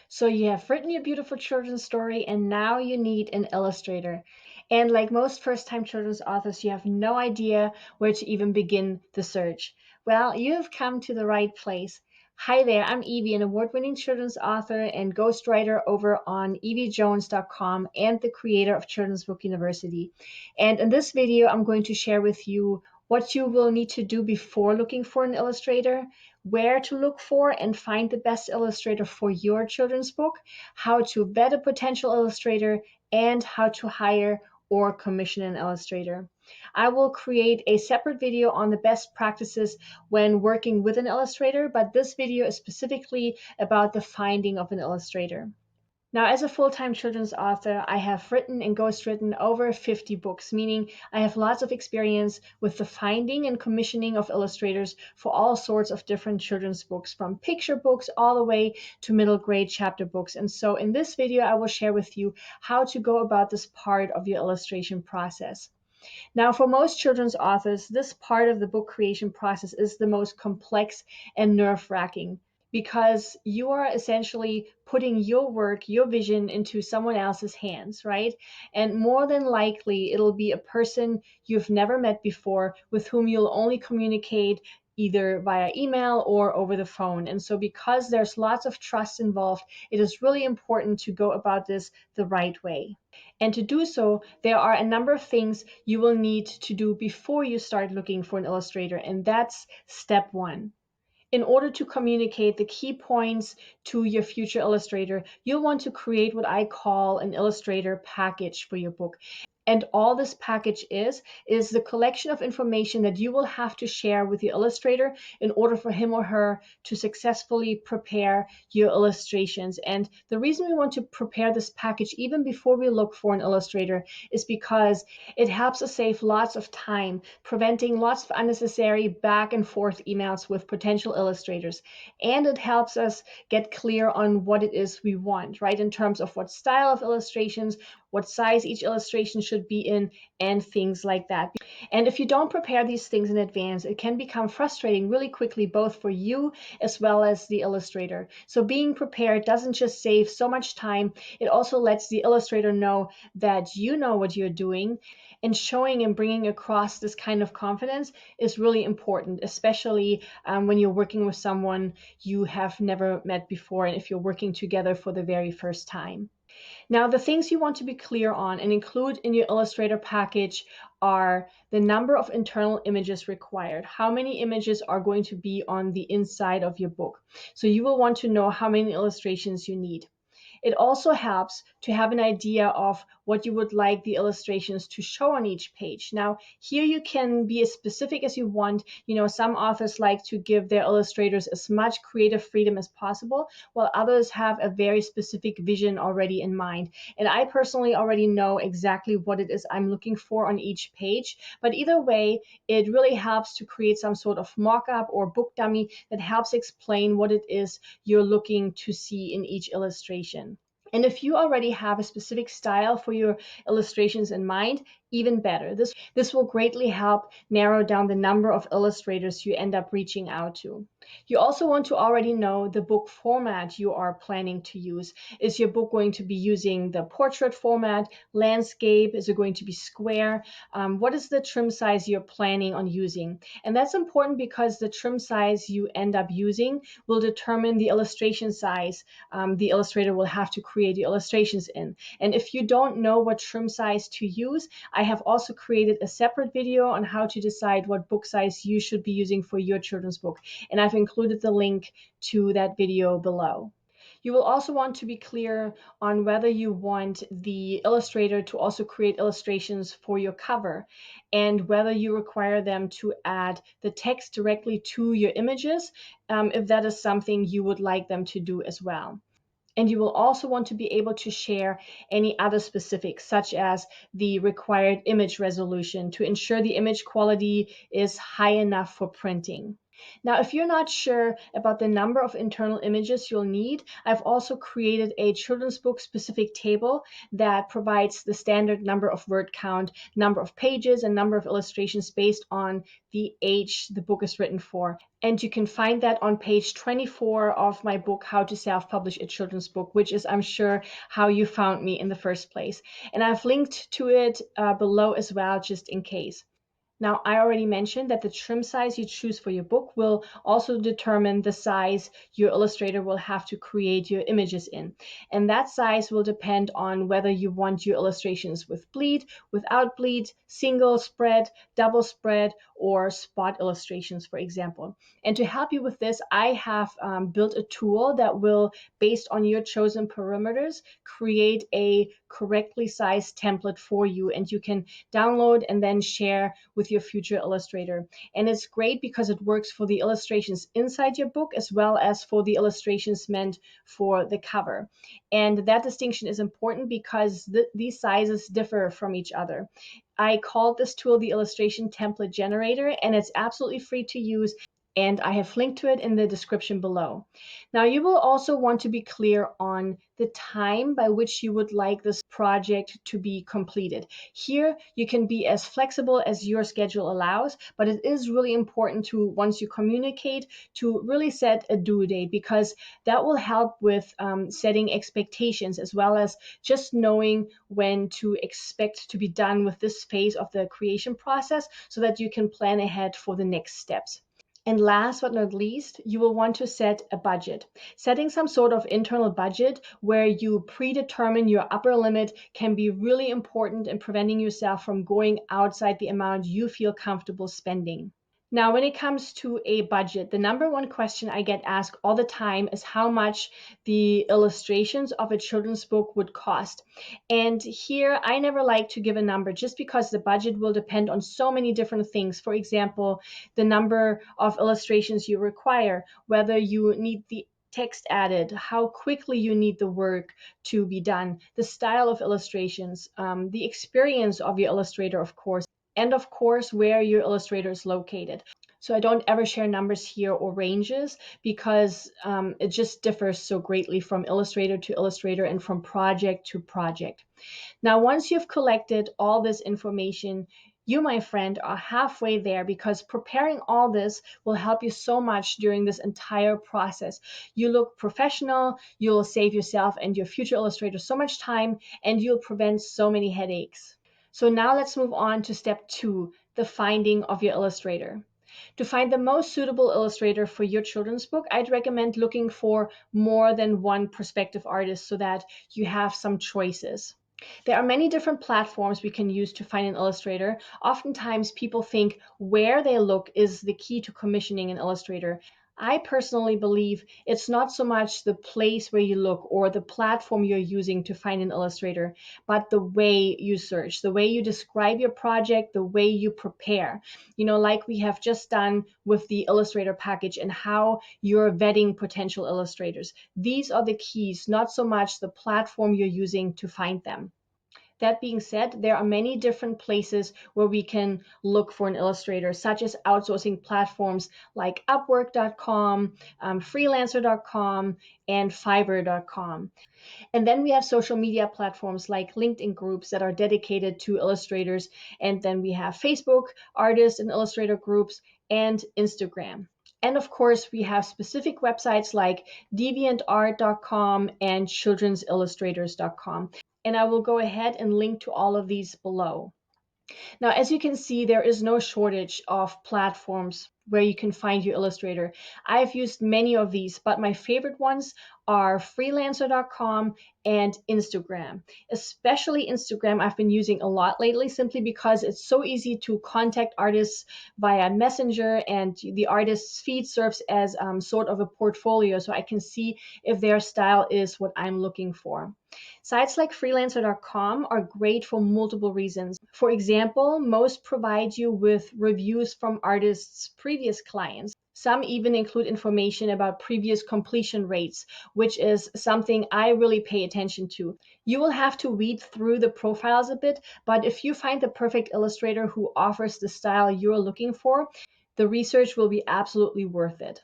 So you have written your beautiful children's story and now you need an illustrator. And like most first-time children's authors, you have no idea where to even begin the search. Well, you have come to the right place. Hi there, I'm Eevi, an award-winning children's author and ghostwriter over on eevijones.com and the creator of Children's Book University. And in this video, I'm going to share with you what you will need to do before looking for an illustrator, where to look for and find the best illustrator for your children's book, how to vet a potential illustrator, and how to hire or commission an illustrator. I will create a separate video on the best practices when working with an illustrator, but this video is specifically about the finding of an illustrator. Now, as a full-time children's author, I have written and ghostwritten over 50 books, meaning I have lots of experience with the finding and commissioning of illustrators for all sorts of different children's books, from picture books all the way to middle grade chapter books. And so in this video, I will share with you how to go about this part of your illustration process. Now, for most children's authors, this part of the book creation process is the most complex and nerve-wracking, because you are essentially putting your work, your vision into someone else's hands, right? And more than likely, it'll be a person you've never met before with whom you'll only communicate either via email or over the phone. And so because there's lots of trust involved, it is really important to go about this the right way. And to do so, there are a number of things you will need to do before you start looking for an illustrator, and that's step one. In order to communicate the key points to your future illustrator, you'll want to create what I call an illustrator package for your book. And all this package is the collection of information that you will have to share with your illustrator in order for him or her to successfully prepare your illustrations. And the reason we want to prepare this package even before we look for an illustrator is because it helps us save lots of time, preventing lots of unnecessary back and forth emails with potential illustrators. And it helps us get clear on what it is we want, right? In terms of what style of illustrations, what size each illustration should be in, and things like that. And if you don't prepare these things in advance, it can become frustrating really quickly, both for you as well as the illustrator. So being prepared doesn't just save so much time, it also lets the illustrator know that you know what you're doing. And showing and bringing across this kind of confidence is really important, especially when you're working with someone you have never met before, and if you're working together for the very first time. Now, the things you want to be clear on and include in your Illustrator package are the number of internal images required. How many images are going to be on the inside of your book? So you will want to know how many illustrations you need. It also helps to have an idea of what you would like the illustrations to show on each page. Now, here you can be as specific as you want. You know, some authors like to give their illustrators as much creative freedom as possible, while others have a very specific vision already in mind. And I personally already know exactly what it is I'm looking for on each page. But either way, it really helps to create some sort of mock-up or book dummy that helps explain what it is you're looking to see in each illustration. And if you already have a specific style for your illustrations in mind, even better. This will greatly help narrow down the number of illustrators you end up reaching out to. You also want to already know the book format you are planning to use. Is your book going to be using the portrait format, landscape? Is it going to be square? What is the trim size you're planning on using? And that's important because the trim size you end up using will determine the illustration size the illustrator will have to create the illustrations in. And if you don't know what trim size to use, I have also created a separate video on how to decide what book size you should be using for your children's book. And I've included the link to that video below. You will also want to be clear on whether you want the illustrator to also create illustrations for your cover, and whether you require them to add the text directly to your images, if that is something you would like them to do as well. And you will also want to be able to share any other specifics, such as the required image resolution, to ensure the image quality is high enough for printing. Now, if you're not sure about the number of internal images you'll need, I've also created a children's book specific table that provides the standard number of word count, number of pages, and number of illustrations based on the age the book is written for. And you can find that on page 24 of my book, How to Self-Publish a Children's Book, which is, I'm sure, how you found me in the first place. And I've linked to it below as well, just in case. Now, I already mentioned that the trim size you choose for your book will also determine the size your illustrator will have to create your images in. And that size will depend on whether you want your illustrations with bleed, without bleed, single spread, double spread, or spot illustrations, for example. And to help you with this, I have built a tool that will, based on your chosen parameters, create a correctly sized template for you. And you can download and then share with your future illustrator. And it's great because it works for the illustrations inside your book as well as for the illustrations meant for the cover. And that distinction is important because these sizes differ from each other. I called this tool the Illustration Template Generator, and it's absolutely free to use, and I have linked to it in the description below. Now, you will also want to be clear on the time by which you would like this project to be completed. Here, you can be as flexible as your schedule allows, but it is really important to, once you communicate, to really set a due date, because that will help with setting expectations as well as just knowing when to expect to be done with this phase of the creation process so that you can plan ahead for the next steps. And last but not least, you will want to set a budget. Setting some sort of internal budget where you predetermine your upper limit can be really important in preventing yourself from going outside the amount you feel comfortable spending. Now, when it comes to a budget, the number one question I get asked all the time is how much the illustrations of a children's book would cost. And here, I never like to give a number just because the budget will depend on so many different things. For example, the number of illustrations you require, whether you need the text added, how quickly you need the work to be done, the style of illustrations, the experience of your illustrator, of course, and of course, where your illustrator is located. So I don't ever share numbers here or ranges because it just differs so greatly from illustrator to illustrator and from project to project. Now, once you've collected all this information, you, my friend, are halfway there because preparing all this will help you so much during this entire process. You look professional, you'll save yourself and your future illustrator so much time, and you'll prevent so many headaches. So now let's move on to step 2, the finding of your illustrator. To find the most suitable illustrator for your children's book, I'd recommend looking for more than one prospective artist so that you have some choices. There are many different platforms we can use to find an illustrator. Oftentimes, people think where they look is the key to commissioning an illustrator. I personally believe it's not so much the place where you look or the platform you're using to find an illustrator, but the way you search, the way you describe your project, the way you prepare. Like we have just done with the Illustrator package and how you're vetting potential illustrators. These are the keys, not so much the platform you're using to find them. That being said, there are many different places where we can look for an illustrator, such as outsourcing platforms like Upwork.com, Freelancer.com, and Fiverr.com. And then we have social media platforms like LinkedIn groups that are dedicated to illustrators. And then we have Facebook, artist and illustrator groups, and Instagram. And of course, we have specific websites like deviantart.com and children'sillustrators.com. And I will go ahead and link to all of these below. Now, as you can see, there is no shortage of platforms where you can find your illustrator. I've used many of these, but my favorite ones are freelancer.com and Instagram. Especially Instagram, I've been using a lot lately simply because it's so easy to contact artists via Messenger, and the artist's feed serves as sort of a portfolio so I can see if their style is what I'm looking for. Sites like freelancer.com are great for multiple reasons. For example, most provide you with reviews from artists' previous clients. Some even include information about previous completion rates, which is something I really pay attention to. You will have to weed through the profiles a bit, but if you find the perfect illustrator who offers the style you're looking for, the research will be absolutely worth it.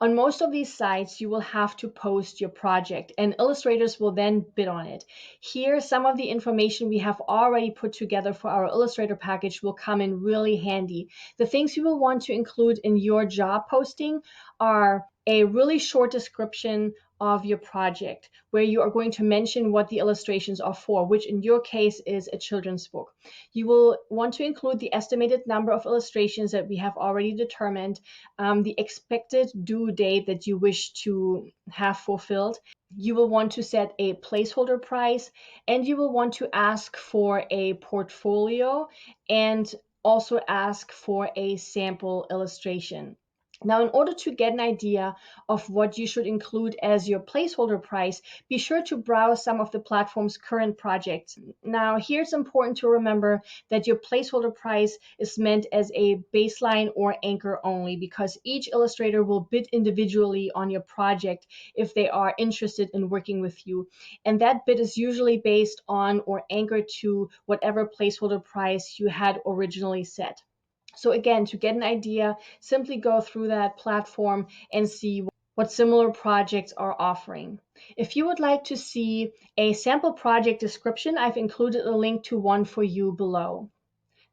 On most of these sites, you will have to post your project and illustrators will then bid on it. Here, some of the information we have already put together for our Illustrator package will come in really handy. The things you will want to include in your job posting are a really short description of your project, where you are going to mention what the illustrations are for, which in your case is a children's book. You will want to include the estimated number of illustrations that we have already determined, the expected due date that you wish to have fulfilled. You will want to set a placeholder price, and you will want to ask for a portfolio and also ask for a sample illustration. Now, in order to get an idea of what you should include as your placeholder price, be sure to browse some of the platform's current projects. Now, here it's important to remember that your placeholder price is meant as a baseline or anchor only, because each illustrator will bid individually on your project if they are interested in working with you. And that bid is usually based on or anchored to whatever placeholder price you had originally set. So again, to get an idea, simply go through that platform and see what similar projects are offering. If you would like to see a sample project description, I've included a link to one for you below.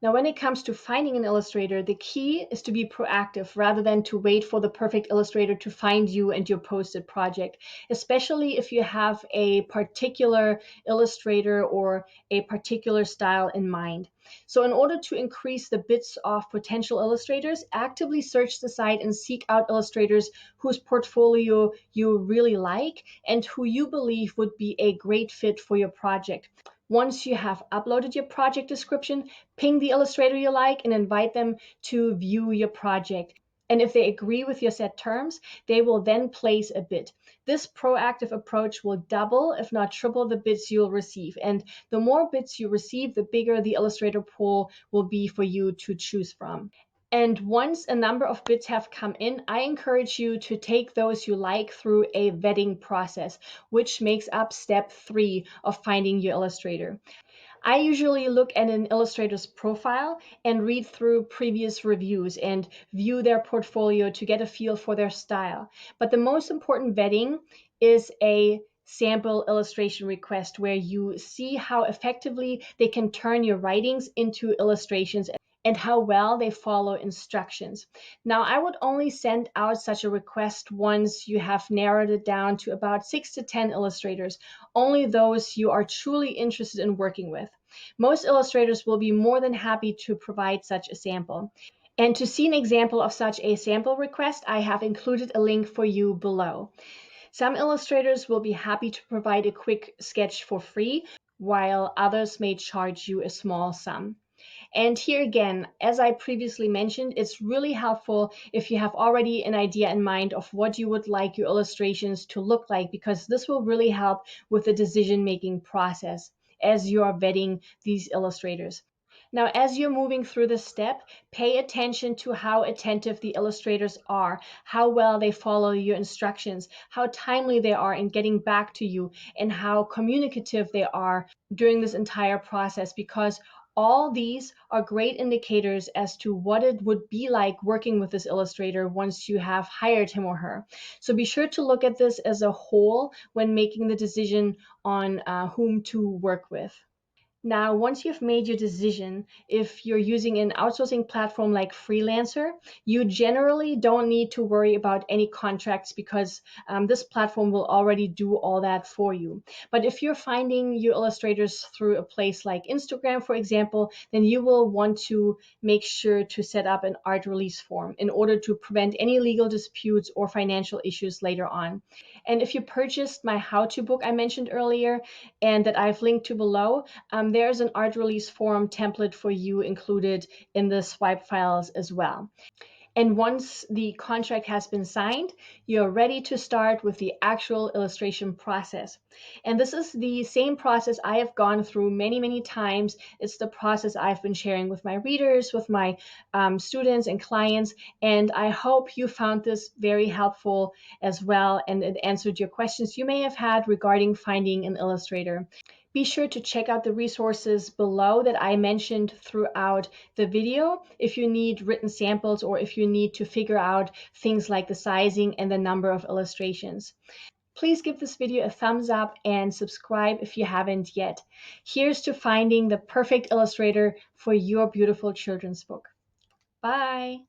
Now, when it comes to finding an illustrator, the key is to be proactive rather than to wait for the perfect illustrator to find you and your posted project, especially if you have a particular illustrator or a particular style in mind. So in order to increase the bids of potential illustrators, actively search the site and seek out illustrators whose portfolio you really like and who you believe would be a great fit for your project. Once you have uploaded your project description, ping the illustrator you like and invite them to view your project. And if they agree with your set terms, they will then place a bid. This proactive approach will double, if not triple, the bids you'll receive. And the more bids you receive, the bigger the illustrator pool will be for you to choose from. And once a number of bids have come in, I encourage you to take those you like through a vetting process, which makes up step 3 of finding your illustrator. I usually look at an illustrator's profile and read through previous reviews and view their portfolio to get a feel for their style. But the most important vetting is a sample illustration request, where you see how effectively they can turn your writings into illustrations and how well they follow instructions. Now, I would only send out such a request once you have narrowed it down to about 6 to 10 illustrators, only those you are truly interested in working with. Most illustrators will be more than happy to provide such a sample. And to see an example of such a sample request, I have included a link for you below. Some illustrators will be happy to provide a quick sketch for free, while others may charge you a small sum. And here again, as I previously mentioned, it's really helpful if you have already an idea in mind of what you would like your illustrations to look like, because this will really help with the decision-making process as you are vetting these illustrators. Now, as you're moving through this step, pay attention to how attentive the illustrators are, how well they follow your instructions, how timely they are in getting back to you, and how communicative they are during this entire process, because all these are great indicators as to what it would be like working with this illustrator once you have hired him or her. So be sure to look at this as a whole when making the decision on whom to work with. Now, once you've made your decision, if you're using an outsourcing platform like Freelancer, you generally don't need to worry about any contracts, because this platform will already do all that for you. But if you're finding your illustrators through a place like Instagram, for example, then you will want to make sure to set up an art release form in order to prevent any legal disputes or financial issues later on. And if you purchased my how-to book I mentioned earlier and that I've linked to below, there's an art release form template for you included in the swipe files as well. And once the contract has been signed, you're ready to start with the actual illustration process. And this is the same process I have gone through many, many times. It's the process I've been sharing with my readers, with my students and clients. And I hope you found this very helpful as well, and it answered your questions you may have had regarding finding an illustrator. Be sure to check out the resources below that I mentioned throughout the video if you need written samples or if you need to figure out things like the sizing and the number of illustrations. Please give this video a thumbs up and subscribe if you haven't yet. Here's to finding the perfect illustrator for your beautiful children's book. Bye!